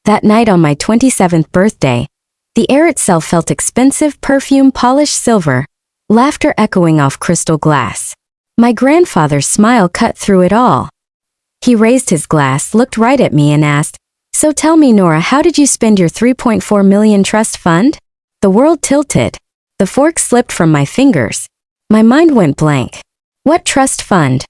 That night on my 27th birthday, the air itself felt expensive perfume polished silver, laughter echoing off crystal glass. My grandfather's smile cut through it all. He raised his glass, looked right at me and asked, "So tell me, Nora, how did you spend your 3.4 million trust fund?" The world tilted. The fork slipped from my fingers. My mind went blank. What trust fund?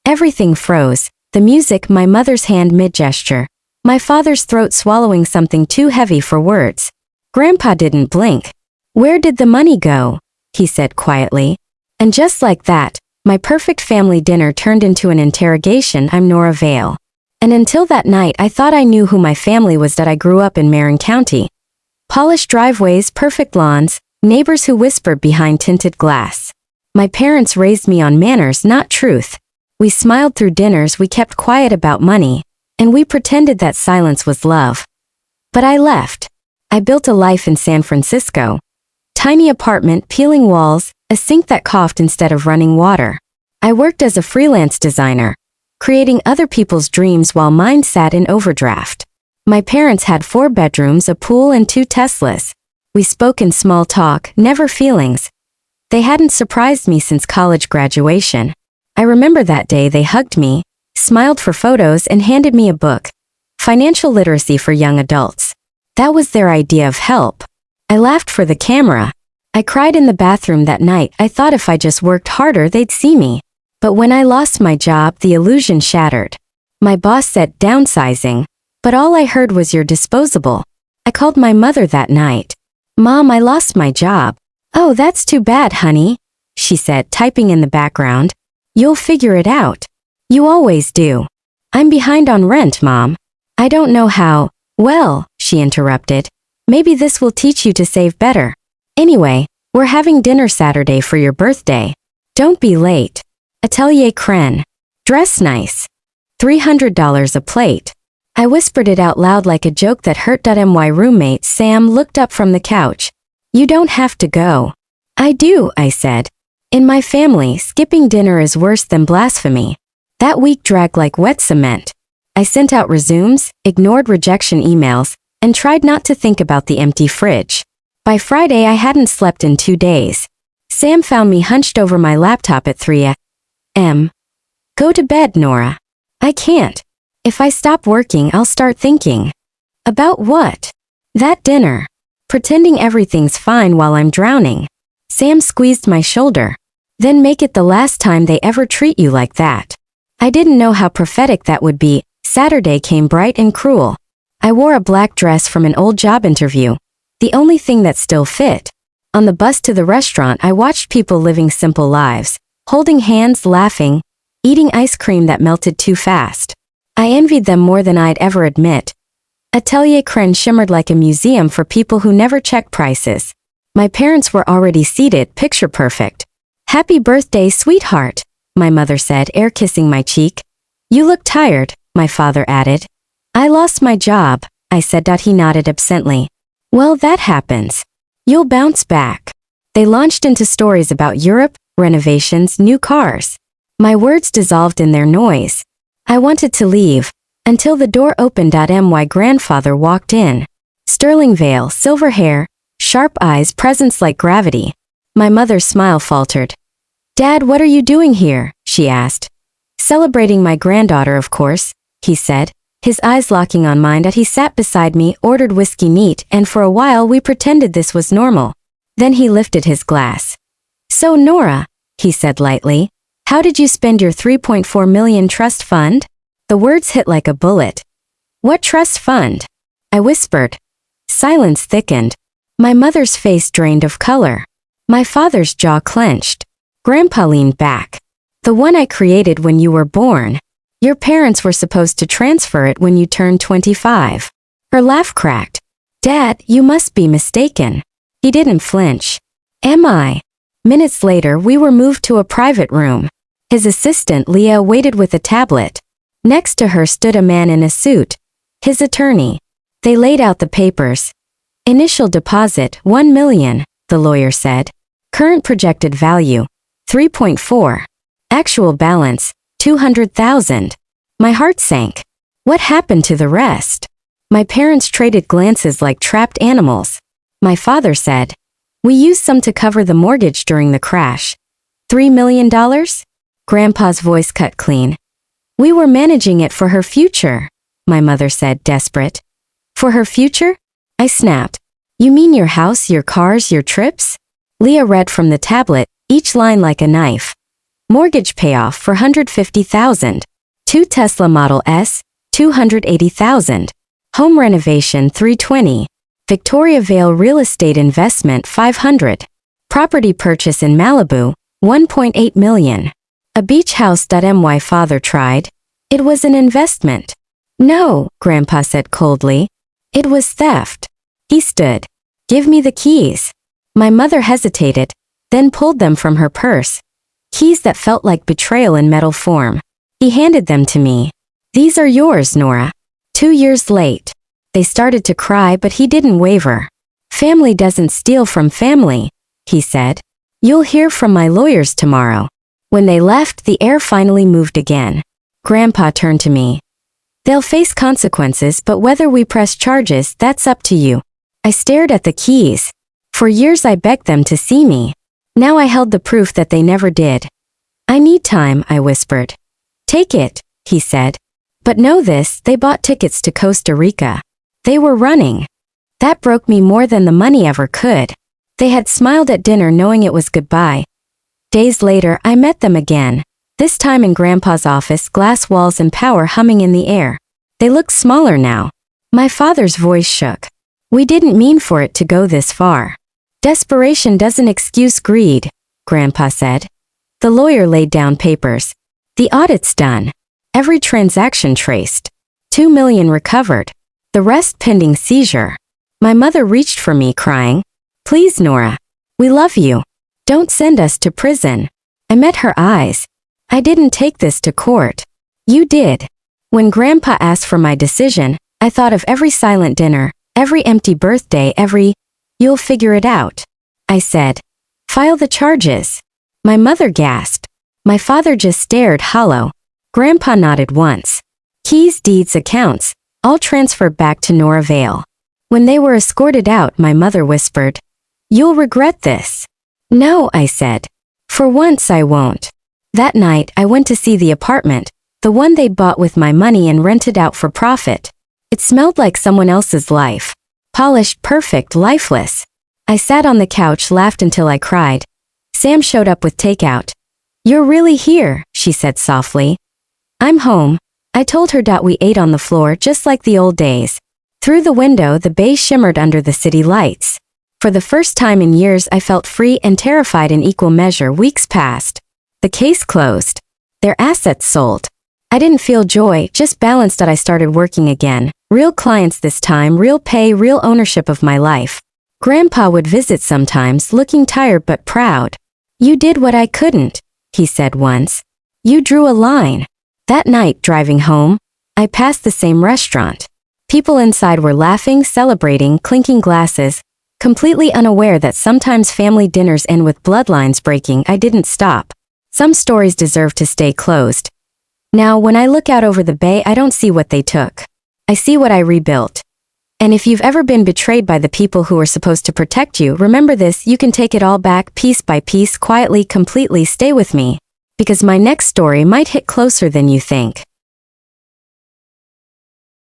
Everything froze. The music, my mother's hand mid-gesture, my father's throat swallowing something too heavy for words. Grandpa didn't blink. "Where did the money go?" he said quietly. And just like that, my perfect family dinner turned into an interrogation. I'm Nora Vale. And until that night I thought I knew who my family was. That I grew up in Marin County. Polished driveways, perfect lawns, neighbors who whispered behind tinted glass. My parents raised me on manners, not truth. We smiled through dinners, we kept quiet about money, and we pretended that silence was love. But I left. I built a life in San Francisco. Tiny apartment, peeling walls, a sink that coughed instead of running water. I worked as a freelance designer, creating other people's dreams while mine sat in overdraft. My parents had 4 bedrooms, a pool, and 2 Teslas. We spoke in small talk, never feelings. They hadn't surprised me since college graduation. I remember that day they hugged me, smiled for photos, and handed me a book. Financial Literacy for Young Adults. That was their idea of help. I laughed for the camera. I cried in the bathroom that night. I thought if I just worked harder they'd see me. But when I lost my job, the illusion shattered. My boss said downsizing, but all I heard was "you're disposable." I called my mother that night. "Mom, I lost my job." "Oh, that's too bad, honey," she said, typing in the background. "You'll figure it out. You always do." "I'm behind on rent, Mom." "I don't know how." "Well," she interrupted, "maybe this will teach you to save better. Anyway, we're having dinner Saturday for your birthday. Don't be late. Atelier Cren. Dress nice. $300 a plate." I whispered it out loud like a joke that hurt. My roommate Sam looked up from the couch. "You don't have to go." "I do," I said. "In my family, skipping dinner is worse than blasphemy." That week dragged like wet cement. I sent out resumes, ignored rejection emails, and tried not to think about the empty fridge. By Friday I hadn't slept in 2 days. Sam found me hunched over my laptop at 3 a.m. "Go to bed, Nora." "I can't. If I stop working I'll start thinking." "About what?" "That dinner. Pretending everything's fine while I'm drowning." Sam squeezed my shoulder. "Then make it the last time they ever treat you like that." I didn't know how prophetic that would be. Saturday came bright and cruel. I wore a black dress from an old job interview, the only thing that still fit. On the bus to the restaurant I watched people living simple lives, holding hands, laughing, eating ice cream that melted too fast. I envied them more than I'd ever admit. Atelier Cren shimmered like a museum for people who never check prices. My parents were already seated, picture perfect. "Happy birthday, sweetheart," my mother said, air kissing my cheek. "You look tired," my father added. "I lost my job," I said. He nodded absently. "Well, that happens. You'll bounce back." They launched into stories about Europe, renovations, new cars. My words dissolved in their noise. I wanted to leave, until the door opened. My grandfather walked in. Sterling veil, silver hair, sharp eyes, presence like gravity. My mother's smile faltered. "Dad, what are you doing here?" she asked. "Celebrating my granddaughter, of course," he said, his eyes locking on mine. He sat beside me, ordered whiskey neat, and for a while we pretended this was normal. Then he lifted his glass. "So Nora," he said lightly, "how did you spend your 3.4 million trust fund?" The words hit like a bullet. "What trust fund?" I whispered. Silence thickened. My mother's face drained of color. My father's jaw clenched. Grandpa leaned back. "The one I created when you were born. Your parents were supposed to transfer it when you turned 25. Her laugh cracked. "Dad, you must be mistaken." He didn't flinch. "Am I?" Minutes later we were moved to a private room. His assistant Leah waited with a tablet. Next to her stood a man in a suit, his attorney. They laid out the papers. "Initial deposit, 1 million, the lawyer said. "Current projected value, 3.4. Actual balance, 200,000. My heart sank. What happened to the rest? My parents traded glances like trapped animals. My father said, "We used some to cover the mortgage during the crash." $3 million? Grandpa's voice cut clean. "We were managing it for her future," my mother said, desperate. "For her future?" I snapped. "You mean your house, your cars, your trips?" Leah read from the tablet, each line like a knife. Mortgage payoff for $150,000. 2 Tesla Model S, $280,000. Home renovation $320. Victoria Vale real estate investment $500. Property purchase in Malibu, $1.8 million. A beach house. My father tried. "It was an investment." "No," Grandpa said coldly. "It was theft." He stood. "Give me the keys." My mother hesitated, then pulled them from her purse. Keys that felt like betrayal in metal form. He handed them to me. "These are yours, Nora." 2 years late. They started to cry, but he didn't waver. "Family doesn't steal from family," he said. "You'll hear from my lawyers tomorrow." When they left, the air finally moved again. Grandpa turned to me. "They'll face consequences, but whether we press charges, that's up to you." I stared at the keys. For years I begged them to see me. Now I held the proof that they never did. "I need time," I whispered. "Take it," he said. "But know this, they bought tickets to Costa Rica. They were running." That broke me more than the money ever could. They had smiled at dinner knowing it was goodbye. Days later, I met them again. This time in Grandpa's office, glass walls and power humming in the air. They looked smaller now. My father's voice shook. "We didn't mean for it to go this far." "Desperation doesn't excuse greed," Grandpa said. The lawyer laid down papers. "The audit's done. Every transaction traced. $2 million recovered. The rest pending seizure." My mother reached for me, crying, "Please, Nora. We love you. Don't send us to prison." I met her eyes. "I didn't take this to court. You did." When Grandpa asked for my decision, I thought of every silent dinner, every empty birthday, every, "You'll figure it out," I said. "File the charges." My mother gasped. My father just stared hollow. Grandpa nodded once. "Keys, deeds, accounts, all transferred back to Nora Vale." When they were escorted out, my mother whispered, "You'll regret this." "No," I said. "For once I won't." That night, I went to see the apartment, the one they'd bought with my money and rented out for profit. It smelled like someone else's life. Polished, perfect, lifeless. I sat on the couch, laughed until I cried. Sam showed up with takeout. "You're really here," she said softly. "I'm home." I told her. We ate on the floor just like the old days. Through the window, the bay shimmered under the city lights. For the first time in years, I felt free and terrified in equal measure. Weeks passed. The case closed. Their assets sold. I didn't feel joy, just balance. I started working again. Real clients this time, real pay, real ownership of my life. Grandpa would visit sometimes, looking tired but proud. "You did what I couldn't," he said once. "You drew a line." That night, driving home, I passed the same restaurant. People inside were laughing, celebrating, clinking glasses, completely unaware that sometimes family dinners end with bloodlines breaking. I didn't stop. Some stories deserve to stay closed. Now, when I look out over the bay, I don't see what they took. I see what I rebuilt. And if you've ever been betrayed by the people who were supposed to protect you, remember this: you can take it all back, piece by piece, quietly, completely. Stay with me, because my next story might hit closer than you think.